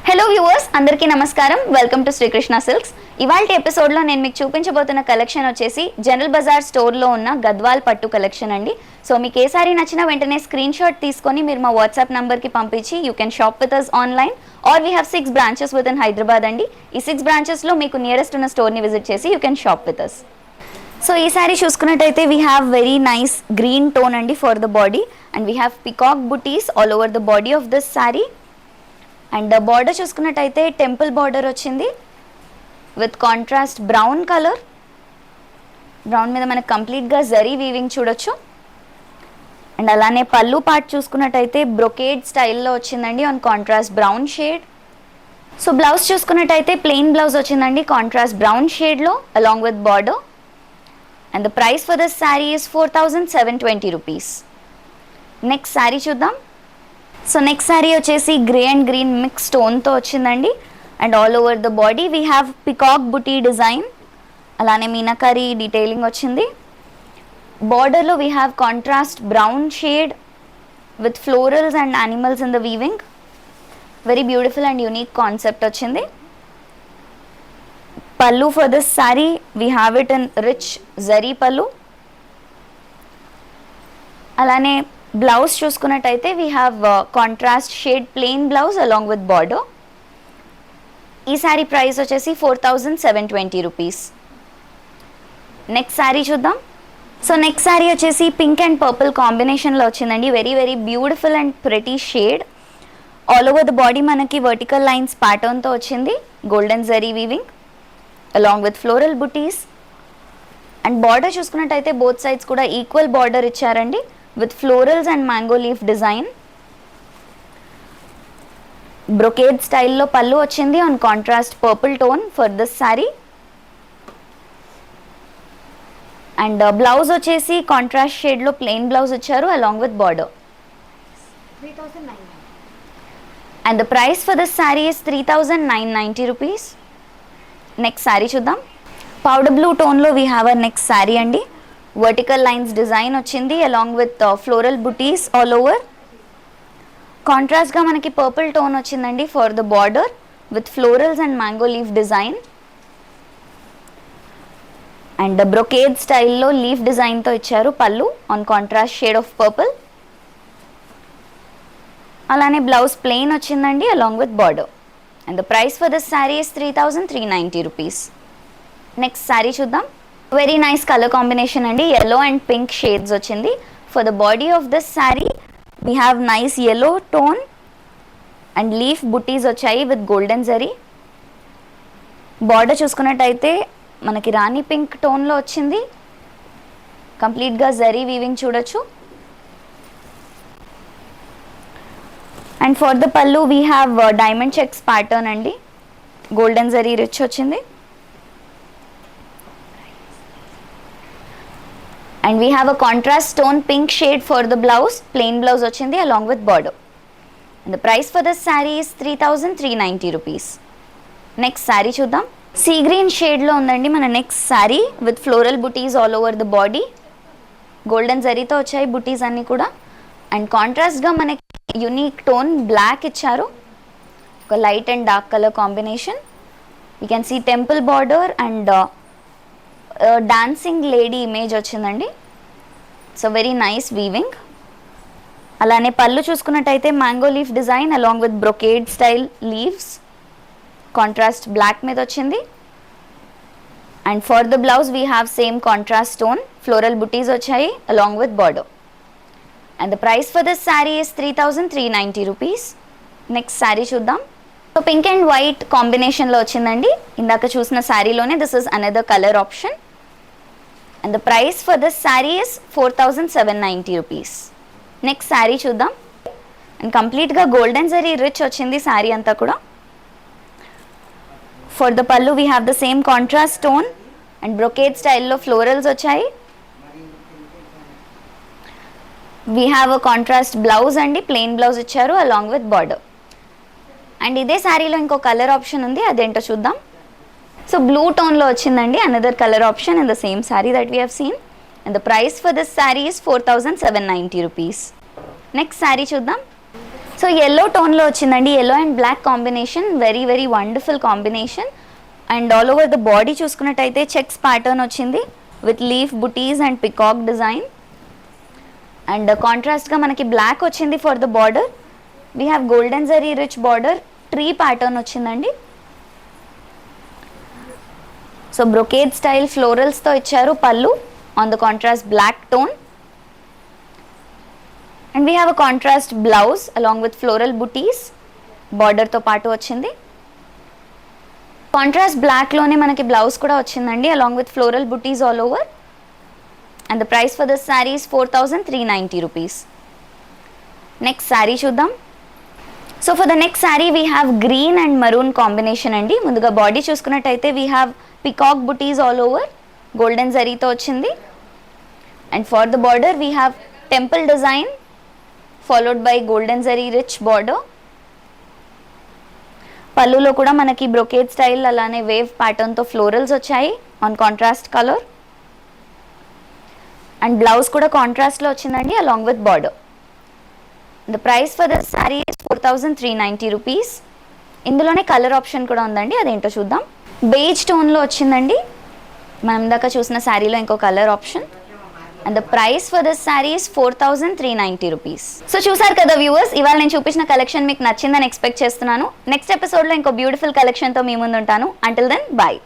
Hello viewers, అందరికీ నమస్కారం. Welcome to Srikrishna silks. ఇవాల్టి ఎపిసోడ్లో నేను మీకు చూపించబోతున్న కలెక్షన్ వచ్చేసి జనరల్ బజార్ స్టోర్లో ఉన్న గద్వాల్ పట్టు కలెక్షన్ అండి. సో మీకు ఏ సారీ నచ్చినా వెంటనే స్క్రీన్ షాట్ తీసుకొని మీరు మా వాట్సాప్ నెంబర్కి పంపించి you can shop with us online or we have 6 branches with in Hyderabad అండి. ఈ 6 బ్రాంచెస్లో మీకు నియరెస్ట్ ఉన్న స్టోర్ని విజిట్ చేసి you can shop with us. So ఈ సారీ చూసుకున్నట్టయితే we have very nice green tone అండి for the body, and we have peacock butis all over the body of this sari. And border చూసుకున్నట్టయితే టెంపుల్ బార్డర్ వచ్చింది with contrast brown colour. Brown మీద మనకు కంప్లీట్గా zari weaving చూడొచ్చు. And అలానే పళ్ళు పార్ట్ చూసుకున్నట్టయితే బ్రొకేడ్ స్టైల్లో వచ్చిందండి on contrast brown shade. So blouse చూసుకున్నట్టయితే ప్లెయిన్ బ్లౌజ్ వచ్చిందండి కాంట్రాస్ట్ బ్రౌన్ షేడ్లో along with border. And the price for this sari is 4720 rupees. Next sari చూద్దాం. సో నెక్స్ట్ శారీ వచ్చేసి గ్రే అండ్ గ్రీన్ మిక్స్ స్టోన్తో వచ్చిందండి. And all over the body we have peacock buti design, అలానే meenakari detailing వచ్చింది. బార్డర్లో we have contrast brown shade with florals and animals in the weaving. Very beautiful and unique concept వచ్చింది. పల్లు for this sari we have it in rich zari పల్లు. అలానే blouse చూసుకున్నట్టయితే we have contrast shade plain blouse along with border. ఈ sari price వచ్చేసి 4720 rupees. Next sari చూద్దాం. So next sari వచ్చేసి pink and purple కాంబినేషన్లో వచ్చిందండి. Very very beautiful and pretty shade. All over the body మనకి వర్టికల్ లైన్స్ ప్యాటర్న్తో వచ్చింది, golden zari weaving along with floral buttis. And border చూసుకున్నట్టయితే both sides కూడా ఈక్వల్ బార్డర్ ఇచ్చారండి with florals and mango leaf design. Brocade style lo pallu ochindi on contrast purple tone for this saree. And blouse ochesi contrast shade lo plain blouse icharu along with border. 3990. And the price for this saree is 3990 rupees. Next saree chuddam. Powder blue tone lo we have our next saree andi. Vertical lines design వచ్చింది along with floral butis all over. కాంట్రాస్ట్గా మనకి purple tone వచ్చిందండి for the border with florals and mango leaf design. And brocade స్టైల్లో leaf డిజైన్తో ఇచ్చారు pallu on contrast shade of purple. అలానే blouse plain వచ్చిందండి along with border. And the price for this sari is 3390 rupees. Next sari చూద్దాం. Very nice colour combination అండి. yellow and pink shades వచ్చింది. For the body of this sari we have nice yellow tone and leaf బుటీస్ వచ్చాయి with golden zari. Border చూసుకున్నట్టయితే మనకి రాణి pink టోన్లో వచ్చింది. కంప్లీట్గా zari weaving చూడొచ్చు. And for the పల్లు we have diamond checks pattern అండి. గోల్డెన్ జరీ రిచ్ వచ్చింది. And we have a contrast stone pink shade for the blouse. Plain blouse ochindi along with border. And the price for this saree is 3390 rupees. Next saree chuddam. Sea green shade lo undandi mana next saree with floral booties all over the body. Golden zari tho vachayi booties anni kuda. And contrast ga manaki unique tone black icharu. Oka light and dark color combination. You can see temple border and dancing lady image వచ్చిందండి. So very nice weaving. అలానే పళ్ళు చూసుకున్నట్టయితే mango leaf design along with brocade style leaves contrast black మీద వచ్చింది. And for the blouse we have same contrast stone floral butis వచ్చాయి along with border. And the price for this sari is 3390 rupees. Next sari చూద్దాం. So pink and white కాంబినేషన్లో వచ్చిందండి. ఇందాక చూసిన శారీలోనే this is another colour option. And the price for this sari is 4790 rupees. Next sari చూద్దాం. And కంప్లీట్గా golden zari rich వచ్చింది శారీ అంతా కూడా. ఫర్ ద పల్లు we have the same contrast stone and brocade స్టైల్లో ఫ్లోరల్స్ వచ్చాయి. We have a contrast blouse అండి, plain blouse ఇచ్చారు అలాంగ్ విత్ బార్డర్. అండ్ ఇదే శారీలో ఇంకో కలర్ ఆప్షన్ ఉంది, అదేంటో చూద్దాం. సో బ్లూ టోన్లో వచ్చిందండి another colour option in the same sari that we have seen. And the price for this sari is 4790 rupees. Next sari చూద్దాం. సో ఎల్లో టోన్లో వచ్చిందండి, yellow and black combination, very very wonderful combination. And all over the body చూసుకున్నట్టయితే checks pattern వచ్చింది with leaf butis and peacock design. And కాంట్రాస్ట్గా మనకి black వచ్చింది for the border. We have golden zari rich border, tree pattern వచ్చిందండి. So brocade style ఫ్లోరల్స్తో ఇచ్చారు pallu on the contrast black tone. And we have a contrast blouse along with floral butis, బార్డర్తో పాటు వచ్చింది. Contrast బ్లాక్లోనే మనకి బ్లౌజ్ కూడా వచ్చిందండి along with floral butis all over. And the price for this sari is 4,390 rupees. Next sari చూద్దాం. So for the next sari we have green and maroon combination అండి. ముందుగా body చూసుకున్నట్టయితే we have peacock butis all over, golden జరీతో వచ్చింది. And for the border we have temple design followed by golden zari rich border. పళ్ళులో కూడా మనకి brocade style అలానే wave ప్యాటర్న్తో ఫ్లోరల్స్ వచ్చాయి on contrast colour. And blouse కూడా కాంట్రాస్ట్లో వచ్చిందండి along with border. The price for this sari is 4,390 rupees. ఇందులోనే కలర్ ఆప్షన్ కూడా ఉందండి, అదేంటో చూద్దాం. బేజ్ టోన్లో వచ్చిందండి, మనం ఇందాక చూసిన శారీలో ఇంకో colour option. And the price for this sari is 4,390 rupees. So చూసారు కదా వ్యూవర్స్, ఇవాళ నేను చూపించిన కలెక్షన్ మీకు నచ్చిందని ఎక్స్పెక్ట్ చేస్తున్నాను. నెక్స్ట్ ఎపిసోడ్లో ఇంకో బ్యూటిఫుల్ కలెక్షన్తో మీ ముందు ఉంటాను. Until then bye.